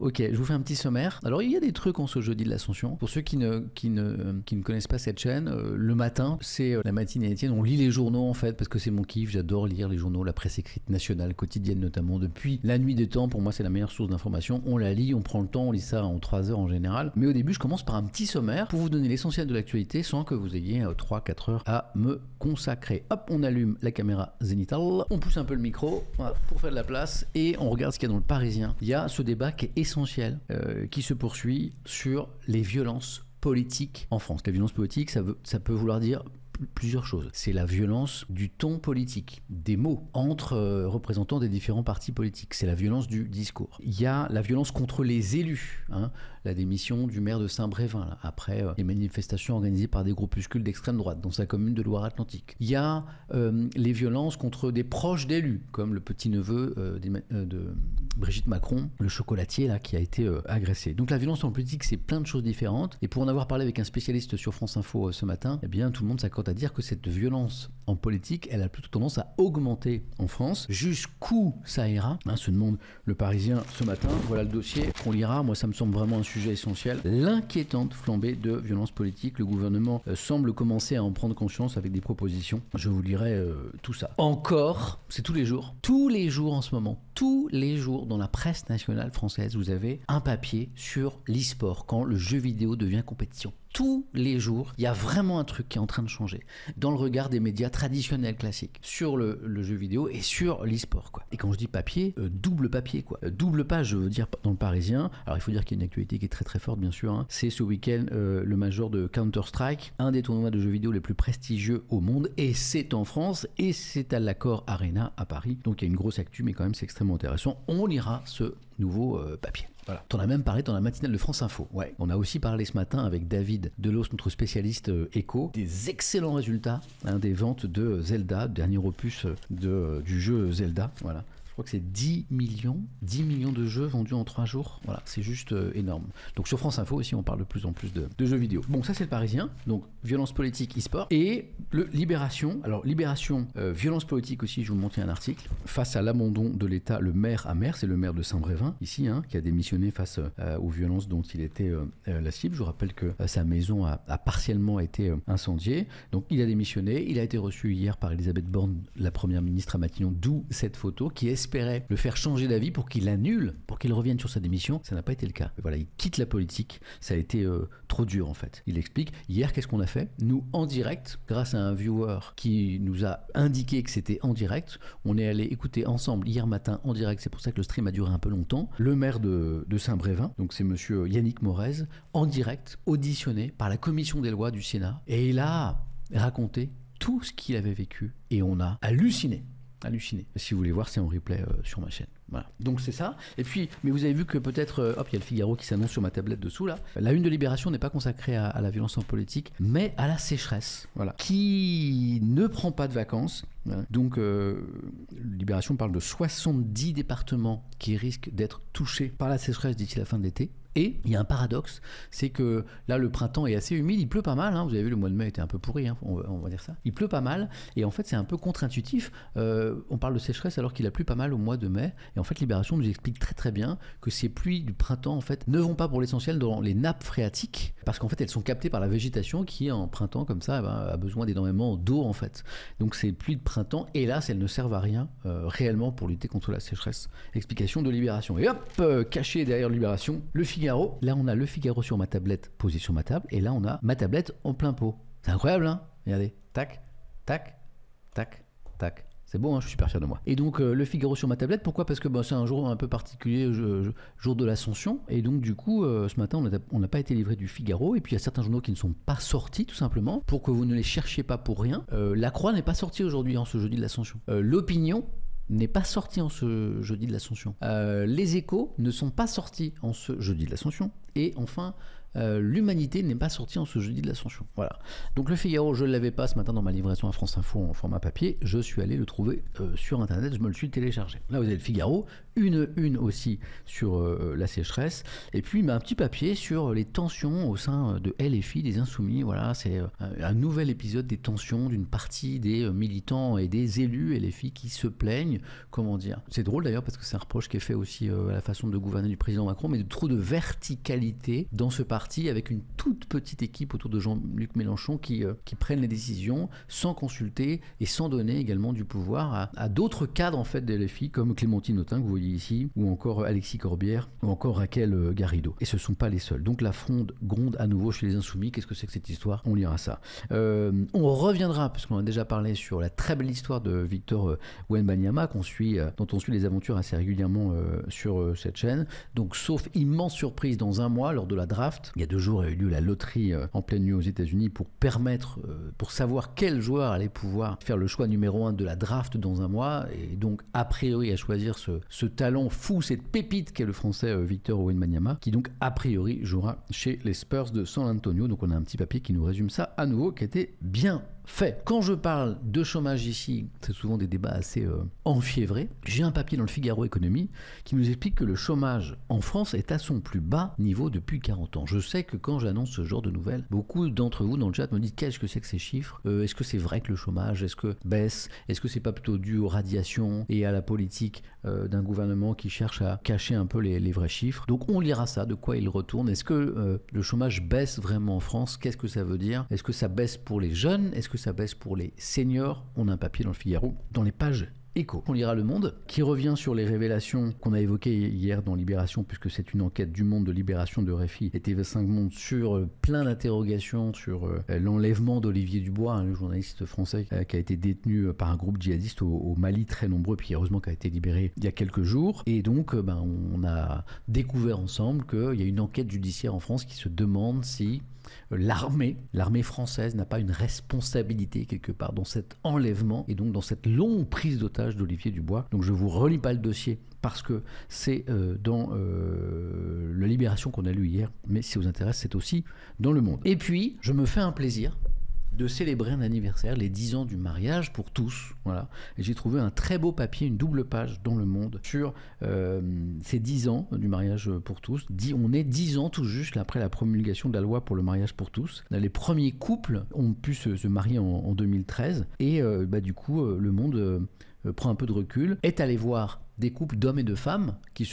Ok, je vous fais un petit sommaire. Alors il y a des trucs en ce jeudi de l'Ascension. Pour ceux qui ne connaissent pas cette chaîne, le matin, c'est la matinée Étienne. On lit les journaux en fait, parce que c'est mon kiff. J'adore lire les journaux, la presse écrite nationale, quotidienne notamment. Depuis la nuit des temps, pour moi c'est la meilleure source d'information. On la lit, on prend le temps, on lit ça en 3 heures en général. Mais au début, je commence par un petit sommaire pour vous donner l'essentiel de l'actualité sans que vous ayez 3-4 heures à me consacrer. Hop, on allume la caméra zénithale, on pousse un peu le micro, voilà, pour faire de la place, et on regarde ce qu'il y a dans le Parisien. Il y a ce débat qui est essentiel, qui se poursuit sur les violences politiques en France. La violence politique, ça peut vouloir dire plusieurs choses. C'est la violence du ton politique, des mots entre représentants des différents partis politiques. C'est la violence du discours. Il y a la violence contre les élus, hein, la démission du maire de Saint-Brévin, là, après les manifestations organisées par des groupuscules d'extrême droite dans sa commune de Loire-Atlantique. Il y a les violences contre des proches d'élus, comme le petit-neveu de Brigitte Macron, le chocolatier là, qui a été agressé. Donc la violence en politique, c'est plein de choses différentes. Et pour en avoir parlé avec un spécialiste sur France Info ce matin, eh bien tout le monde s'accorde à dire que cette violence en politique, elle a plutôt tendance à augmenter en France. Jusqu'où ça ira, hein, se demande le Parisien ce matin. Voilà le dossier qu'on lira. Moi, ça me semble vraiment un sujet essentiel. L'inquiétante flambée de violence politique. Le gouvernement semble commencer à en prendre conscience avec des propositions. Je vous lirai tout ça. Encore, c'est tous les jours en ce moment, tous les jours dans la presse nationale française, vous avez un papier sur l'e-sport, quand le jeu vidéo devient compétition. Tous les jours, il y a vraiment un truc qui est en train de changer dans le regard des médias traditionnels classiques sur le jeu vidéo et sur l'e-sport, quoi. Et quand je dis papier, double papier, quoi. Double page, je veux dire, dans le Parisien. Alors il faut dire qu'il y a une actualité qui est très très forte, bien sûr, hein. C'est ce week-end le major de Counter-Strike, un des tournois de jeux vidéo les plus prestigieux au monde, et c'est en France, et c'est à l'Accor Arena à Paris. Donc il y a une grosse actu, mais quand même c'est extrêmement intéressant. On lira ce nouveau papier. Voilà. T'en as même parlé dans la matinale de France Info. Ouais. On a aussi parlé ce matin avec David Delos, notre spécialiste éco, des excellents résultats, hein, des ventes de Zelda, dernier opus du jeu Zelda. Voilà. Je crois que c'est 10 millions de jeux vendus en 3 jours. Voilà, c'est juste énorme. Donc sur France Info aussi, on parle de plus en plus de jeux vidéo. Bon, ça c'est le Parisien. Donc violence politique, e-sport. Et le Libération. Alors Libération, violence politique aussi, je vous montre un article. Face à l'abandon de l'État, le maire amer, c'est le maire de Saint-Brévin, ici, hein, qui a démissionné face aux violences dont il était la cible. Je vous rappelle que sa maison a partiellement été incendiée. Donc il a démissionné. Il a été reçu hier par Elisabeth Borne, la première ministre à Matignon, d'où cette photo qui espérait le faire changer d'avis pour qu'il annule, pour qu'il revienne sur sa démission. Ça n'a pas été le cas. Et voilà, il quitte la politique. Ça a été trop dur en fait. Il explique. Hier, qu'est-ce qu'on a fait? Nous, en direct, grâce à un viewer qui nous a indiqué que c'était en direct, on est allé écouter ensemble hier matin en direct. C'est pour ça que le stream a duré un peu longtemps. Le maire de Saint-Brévin, donc c'est monsieur Yannick Morez, en direct, auditionné par la commission des lois du Sénat. Et il a raconté tout ce qu'il avait vécu et on a halluciné. Si vous voulez voir, c'est en replay sur ma chaîne. Voilà. Donc c'est ça. Et puis, mais vous avez vu que peut-être, hop, il y a le Figaro qui s'annonce sur ma tablette dessous là. La une de Libération n'est pas consacrée à la violence en politique, mais à la sécheresse. Voilà. Qui ne prend pas de vacances. Voilà. Donc, Libération parle de 70 départements qui risquent d'être touchés par la sécheresse d'ici la fin de l'été. Et il y a un paradoxe, c'est que là le printemps est assez humide, il pleut pas mal, hein, vous avez vu le mois de mai était un peu pourri, hein, on va dire ça. Il pleut pas mal et en fait c'est un peu contre-intuitif, on parle de sécheresse alors qu'il a plu pas mal au mois de mai et en fait Libération nous explique très très bien que ces pluies du printemps en fait ne vont pas pour l'essentiel dans les nappes phréatiques parce qu'en fait elles sont captées par la végétation qui en printemps comme ça a besoin d'énormément d'eau en fait. Donc ces pluies de printemps, hélas elles ne servent à rien réellement pour lutter contre la sécheresse. Explication de Libération. Et hop, caché derrière Libération, le Figaro. Là on a le Figaro sur ma tablette posé sur ma table et là on a ma tablette en plein pot. C'est incroyable, hein? Regardez, tac, tac, tac, tac. C'est beau, hein, je suis super fier de moi. Et donc le Figaro sur ma tablette, pourquoi? Parce que c'est un jour un peu particulier, jour de l'Ascension. Et donc du coup, ce matin, on n'a pas été livré du Figaro. Et puis il y a certains journaux qui ne sont pas sortis, tout simplement, pour que vous ne les cherchiez pas pour rien. La Croix n'est pas sortie aujourd'hui, en ce jeudi de l'Ascension. L'Opinion n'est pas sorti en ce jeudi de l'Ascension. Les Échos ne sont pas sortis en ce jeudi de l'Ascension. Et enfin, l'humanité n'est pas sortie en ce jeudi de l'Ascension. Voilà. Donc le Figaro, je ne l'avais pas ce matin dans ma livraison à France Info en format papier, je suis allé le trouver sur internet, je me le suis téléchargé. Là vous avez le Figaro, une aussi sur la sécheresse, et puis un petit papier sur les tensions au sein de LFI, des Insoumis. Voilà, c'est un nouvel épisode des tensions d'une partie des militants et des élus LFI qui se plaignent, comment dire. C'est drôle d'ailleurs parce que c'est un reproche qui est fait aussi à la façon de gouverner du président Macron, mais de trop de verticalité dans ce parti avec une toute petite équipe autour de Jean-Luc Mélenchon qui prennent les décisions sans consulter et sans donner également du pouvoir à d'autres cadres en fait de LFI comme Clémentine Autain que vous voyez ici, ou encore Alexis Corbière, ou encore Raquel Garrido. Et ce ne sont pas les seuls. Donc la fronde gronde à nouveau chez les Insoumis. Qu'est-ce que c'est que cette histoire? On lira ça. On reviendra, parce qu'on a déjà parlé sur la très belle histoire de Victor Wembanyama dont on suit les aventures assez régulièrement sur cette chaîne. Donc sauf immense surprise, dans un mois, lors de la draft, il y a 2 jours a eu lieu la loterie en pleine nuit aux États-Unis pour savoir quel joueur allait pouvoir faire le choix numéro 1 de la draft dans un mois, et donc a priori à choisir ce talent fou, cette pépite qu'est le français Victor Wembanyama, qui donc a priori jouera chez les Spurs de San Antonio. Donc on a un petit papier qui nous résume ça à nouveau, qui était bien fait. Quand je parle de chômage ici, c'est souvent des débats assez enfiévrés. J'ai un papier dans le Figaro Économie qui nous explique que le chômage en France est à son plus bas niveau depuis 40 ans. Je sais que quand j'annonce ce genre de nouvelles, beaucoup d'entre vous dans le chat me disent qu'est-ce que c'est que ces chiffres, est-ce que c'est vrai que le chômage baisse, est-ce que c'est pas plutôt dû aux radiations et à la politique d'un gouvernement qui cherche à cacher un peu les vrais chiffres. Donc on lira ça, de quoi il retourne. Est-ce que le chômage baisse vraiment en France? Qu'est-ce que ça veut dire? Est-ce que ça baisse pour les jeunes? Est-ce que ça baisse pour les seniors? On a un papier dans le Figaro, dans les pages Écho. On lira Le Monde, qui revient sur les révélations qu'on a évoquées hier dans Libération, puisque c'est une enquête du Monde de Libération de RFI et TV5 Monde sur plein d'interrogations sur l'enlèvement d'Olivier Dubois, le journaliste français qui a été détenu par un groupe djihadiste au Mali, très nombreux, puis heureusement qui a été libéré il y a quelques jours. Et donc, on a découvert ensemble qu'il y a une enquête judiciaire en France qui se demande si l'armée française n'a pas une responsabilité quelque part dans cet enlèvement et donc dans cette longue prise d'otage d'Olivier Dubois. Donc je vous relis pas le dossier parce que c'est dans la Libération qu'on a lu hier, mais si ça vous intéresse, c'est aussi dans Le Monde. Et puis, je me fais un plaisir de célébrer un anniversaire, les 10 ans du mariage pour tous. Voilà. Et j'ai trouvé un très beau papier, une double page dans Le Monde sur ces 10 ans du mariage pour tous. On est 10 ans tout juste après la promulgation de la loi pour le mariage pour tous. Les premiers couples ont pu se marier en 2013. Et du coup, Le Monde prend un peu de recul, est allé voir des couples d'hommes et de femmes qui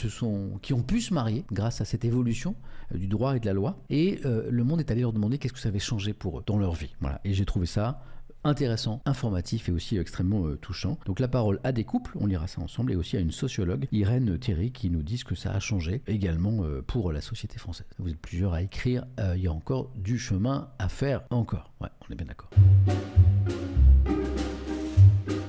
ont pu se marier grâce à cette évolution du droit et de la loi. Et Le Monde est allé leur demander qu'est-ce que ça avait changé pour eux dans leur vie. Voilà. Et j'ai trouvé ça intéressant, informatif et aussi extrêmement touchant. Donc la parole à des couples, on lira ça ensemble, et aussi à une sociologue, Irène Thierry, qui nous dit ce que ça a changé également pour la société française. Vous êtes plusieurs à écrire, il y a encore du chemin à faire encore. Ouais, on est bien d'accord.